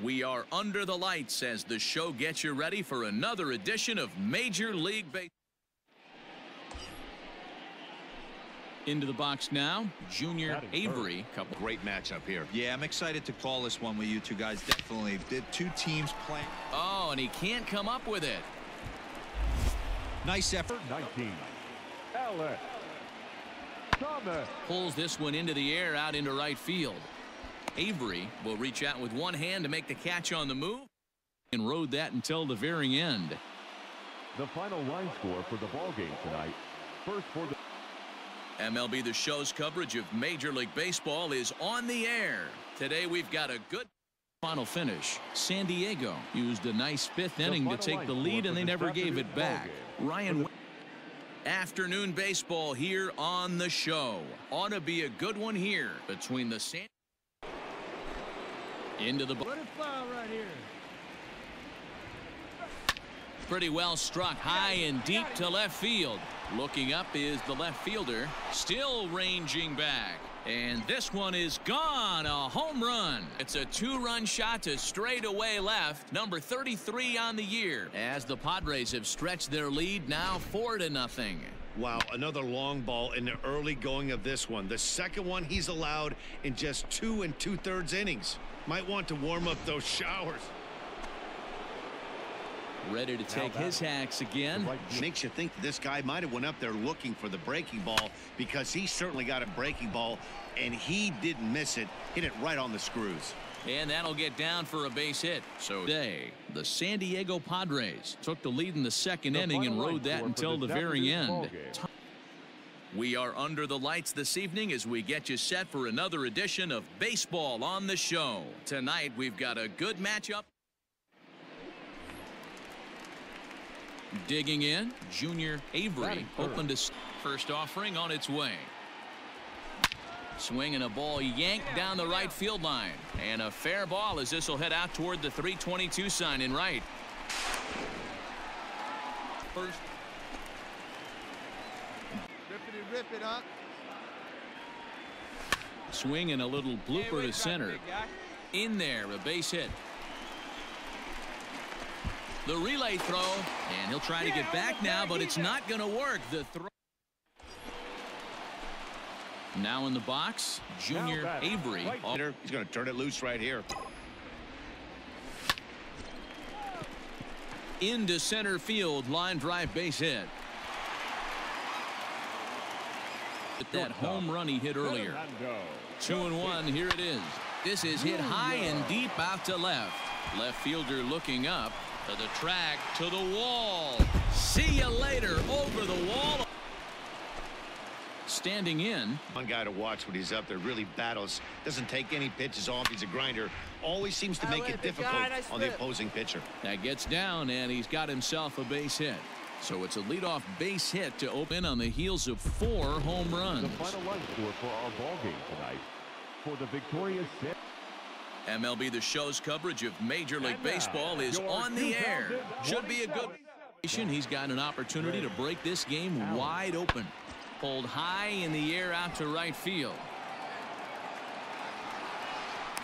We are under the lights as the show gets you ready for another edition of Major League Baseball. Into the box now, Junior Avery. Great matchup here. Yeah, I'm excited to call this one with you two guys. Definitely. The two teams playing. Oh, and he can't come up with it. Nice effort. 19. Alex Thomas pulls this one into the air out into right field. Avery will reach out with one hand to make the catch on the move and rode that until the very end. The final line score for the ball game tonight. First for the MLB The Show's coverage of Major League Baseball is on the air. Today we've got a good final finish. San Diego used a nice fifth inning to take the lead and they never gave it back. Ryan. Afternoon baseball here on the show. Ought to be a good one here between the San. Into the what a foul right here. Pretty well struck high and deep to left field. Looking up is the left fielder, still ranging back, and this one is gone. A home run. It's a two-run shot to straightaway left, number 33 on the year, as the Padres have stretched their lead now 4-0. Wow, another long ball in the early going of this one. The second one he's allowed in just 2 2/3 innings. Might want to warm up those showers. Ready to take his hacks again. Makes you think this guy might have went up there looking for the breaking ball, because he certainly got a breaking ball and he didn't miss it. Hit it right on the screws. And that'll get down for a base hit. So today, the San Diego Padres took the lead in the second inning and rode that until the very end. We are under the lights this evening as we get you set for another edition of Baseball on the Show. Tonight, we've got a good matchup. Digging in, Junior Avery opened his first offering on its way. Swinging a ball yanked down the right field line. And a fair ball as this will head out toward the 322 sign in right. First. Rip it up. Swinging a little blooper to center. In there, a base hit. The relay throw, and he'll try to get back now, but it's not going to work. The throw. Now in the box, Junior Avery. He's going to turn it loose right here. Into center field, line drive base hit. With that home run he hit earlier. 2-1, here it is. This is hit high and deep out to left. Left fielder looking up. To the track, to the wall. See you later, over the wall. Standing in. One guy to watch when he's up there, really battles. Doesn't take any pitches off. He's a grinder. Always seems to make it difficult on the opposing pitcher. That gets down, and he's got himself a base hit. So it's a leadoff base hit to open on the heels of 4 home runs. The final line score for our ball game tonight. For the victorious MLB The Show's coverage of Major League Baseball is on the air. Should be a good. He's got an opportunity to break this game wide open. Pulled high in the air out to right field.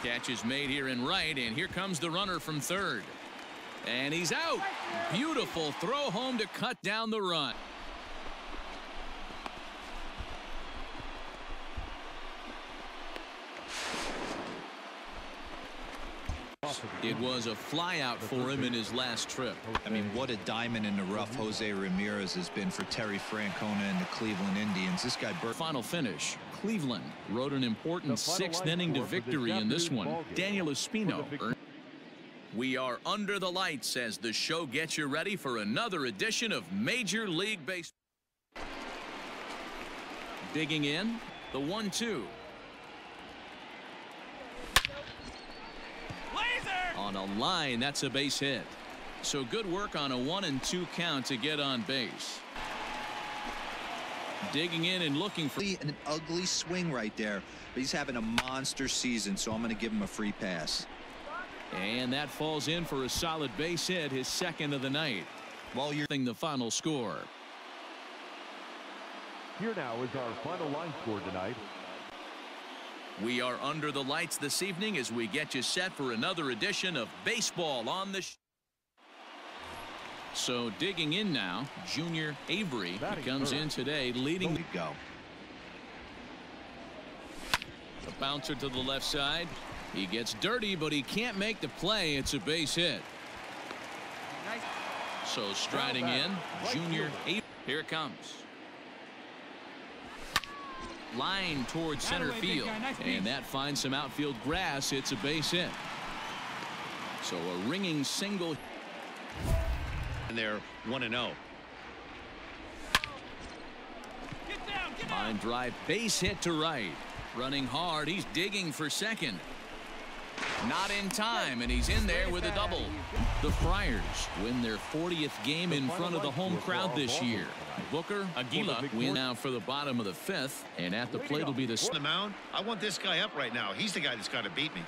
Catch is made here in right, and here comes the runner from third. And he's out. Beautiful throw home to cut down the run. It was a flyout for him in his last trip. I mean, what a diamond in the rough Jose Ramirez has been for Terry Francona and the Cleveland Indians. This guy. Final finish. Cleveland rode an important 6th inning to victory in this one. Daniel Espino. We are under the lights as the show gets you ready for another edition of Major League Baseball. Digging in, the 1-2. On a line, that's a base hit. So good work on a 1-2 count to get on base. Digging in and looking for an ugly swing right there, but he's having a monster season, so I'm going to give him a free pass. And that falls in for a solid base hit, his second of the night. While you're the final score. Here now is our final line score tonight. We are under the lights this evening as we get you set for another edition of Baseball on the Show. So digging in now, Junior Avery comes in today leading. We go. A bouncer to the left side. He gets dirty, but he can't make the play. It's a base hit. So striding in, Junior Avery. Here it comes. Line towards center field, and that finds some outfield grass. It's a base hit. So a ringing single. And they're 1-0. Line drive, base hit to right. Running hard, he's digging for second. Not in time, and he's in there with a double. The Friars win their 40th game in front of the home crowd this year. Booker Aguila win now for the bottom of the fifth, and at the plate will be the mound. I want this guy up right now. He's the guy that's got to beat me.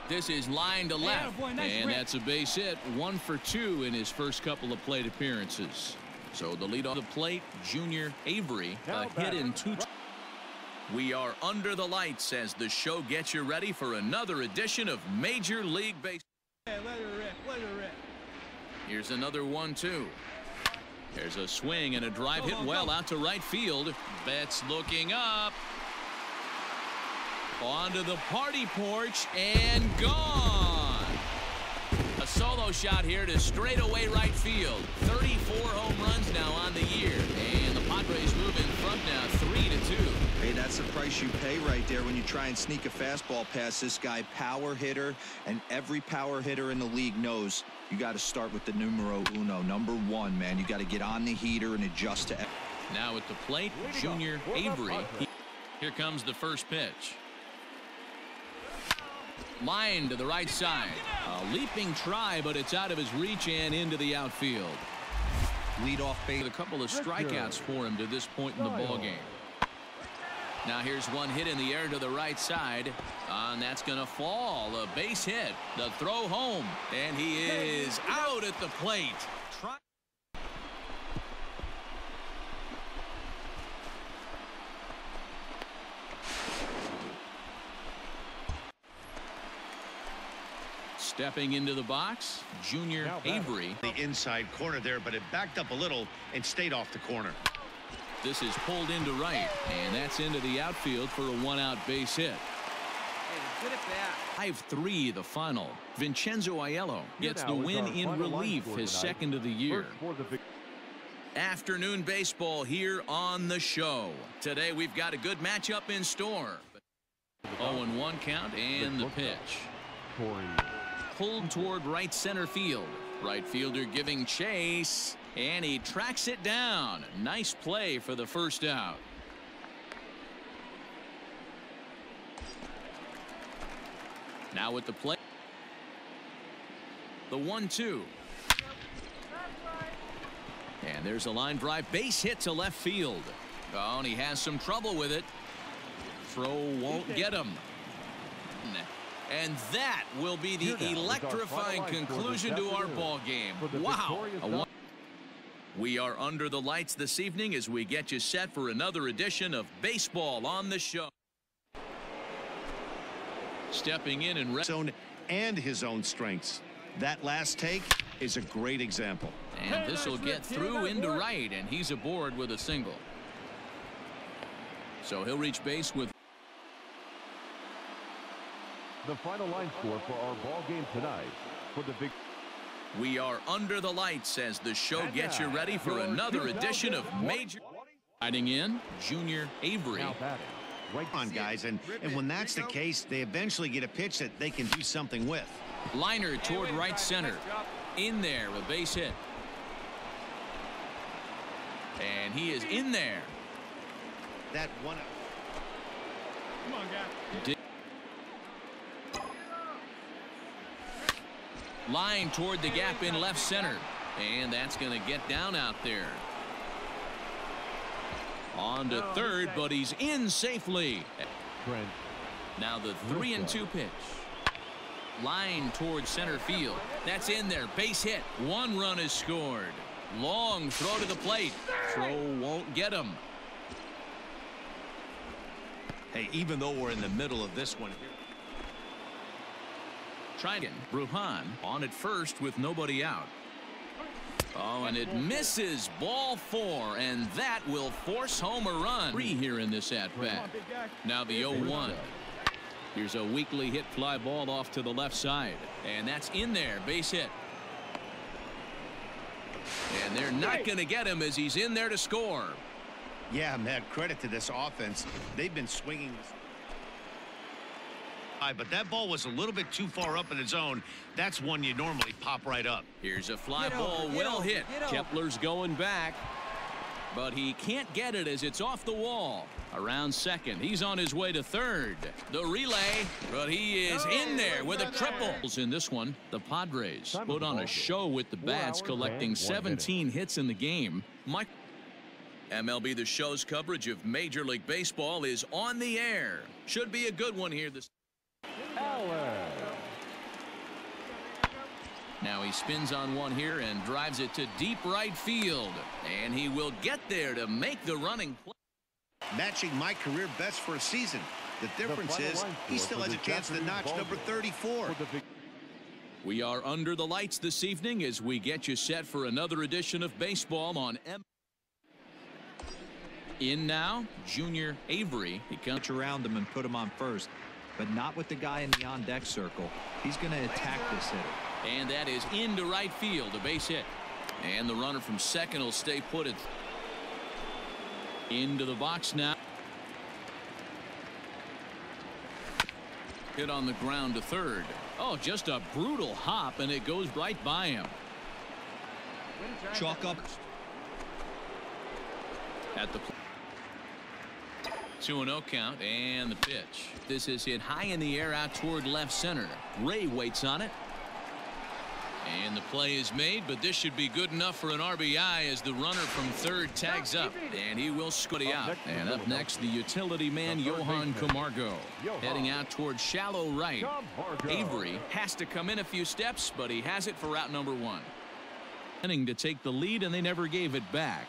This is line to left, and that's a base hit. 1 for 2 in his first couple of plate appearances. So the lead on the plate, Junior Avery, a hit in 2. We are under the lights as the show gets you ready for another edition of Major League Baseball. Hey, let her rip. Here's another 1-2. There's a swing and a drive hit well out to right field. Betts looking up. Onto the party porch and gone. A solo shot here to straightaway right field. 34 home runs now on the year, and the Padres move in front now 3-2. Hey, that's the price you pay right there when you try and sneak a fastball past this guy. Power hitter, and every power hitter in the league knows you got to start with the numero uno, number 1, man. You got to get on the heater and adjust to. Now at the plate, Junior Avery. Here comes the first pitch. Line to the right side. A leaping try, but it's out of his reach and into the outfield. Leadoff base. A couple of strikeouts for him to this point in the ball game. Now here's one hit in the air to the right side, and that's going to fall. A base hit. The throw home, and he is out at the plate. Stepping into the box, Junior Avery. The inside corner there, but it backed up a little and stayed off the corner. This is pulled into right, and that's into the outfield for a 1-out base hit. 5-3 the final. Vincenzo Aiello gets the win in relief, his second of the year. Afternoon baseball here on the show. Today we've got a good matchup in store. 0-1 count and the pitch. Pulled toward right center field. Right fielder giving chase, and he tracks it down. Nice play for the first out. Now at the plate, the 1-2. And there's a line drive, base hit to left field. Oh, and he has some trouble with it. Throw won't get him. And that will be the electrifying conclusion to our ball game. Wow. We are under the lights this evening as we get you set for another edition of Baseball on the Show. Stepping in and zone and his own strengths. That last take is a great example. And this will get through into right, and he's aboard with a single. So he'll reach base with. The final line score for our ball game tonight for the big. We are under the lights as the show gets you ready for another edition of Major. Riding in, Junior Avery. Right on, guys, and when that's the case, they eventually get a pitch that they can do something with. Liner toward right center. In there, a base hit. And he is in there. That one. Come on, guy. Line toward the gap in left center, and that's going to get down out there. On to third, but he's in safely. Now the 3-2 pitch. Line toward center field. That's in there. Base hit. 1 run is scored. Long throw to the plate. Throw won't get him. Hey, even though we're in the middle of this one here. Trident, Bruhan on at first with nobody out. Oh, and it misses. Ball 4, and that will force home a run. 3 here in this at-bat. Now the 0-1. Here's a weakly hit fly ball off to the left side, and that's in there. Base hit. And they're not going to get him as he's in there to score. Yeah, Matt, credit to this offense. They've been swinging this. But that ball was a little bit too far up in the zone. That's one you normally pop right up. Here's a fly ball, well hit. Kepler's going back, but he can't get it as it's off the wall. Around second, he's on his way to third. The relay, but he is in there with a triple. In this one, the Padres put on a show with the bats, collecting 17 hits in the game. MLB The Show's coverage of Major League Baseball is on the air. Should be a good one here this. Now he spins on one here and drives it to deep right field, and he will get there to make the running play. Matching my career best for a season. The difference is he still has a chance to notch number 34. We are under the lights this evening as we get you set for another edition of baseball on M. In now, Junior Avery. He comes around him and put him on first, but not with the guy in the on-deck circle. He's going to attack this hitter. And that is into right field, a base hit. And the runner from second will stay put. Into the box now. Hit on the ground to third. Oh, just a brutal hop, and it goes right by him. Chalk up. At the 2-0 count, and the pitch. This is hit high in the air out toward left center. Ray waits on it. And the play is made, but this should be good enough for an RBI as the runner from third tags up, and he will scoot out. And up next, the utility man, Johan Camargo, heading out towards shallow right. Avery has to come in a few steps, but he has it for route number 1. Inning to take the lead, and they never gave it back.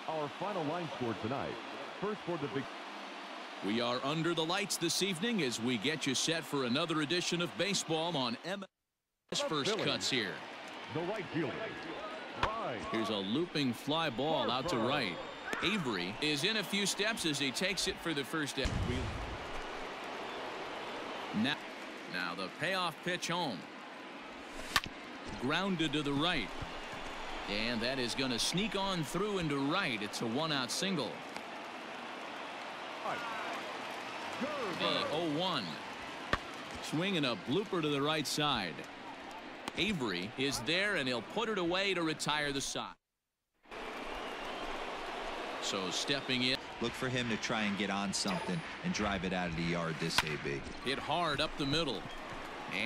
Our final line score tonight. First for the big. We are under the lights this evening as we get you set for another edition of baseball on MLB. First cuts here. The right fielder. Right. Here's a looping fly ball out to right. Avery is in a few steps as he takes it for the first step. Now the payoff pitch home. Grounded to the right. And that is going to sneak on through into right. It's a 1-out single. The 0-1. Swinging a blooper to the right side. Avery is there, and he'll put it away to retire the side. So stepping in. Look for him to try and get on something and drive it out of the yard this AB. Hit hard up the middle.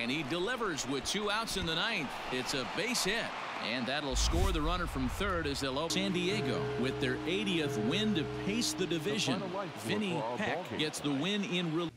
And he delivers with 2 outs in the 9th. It's a base hit. And that'll score the runner from third as they'll open. San Diego with their 80th win to pace the division. Vinny Peck gets the win in relief.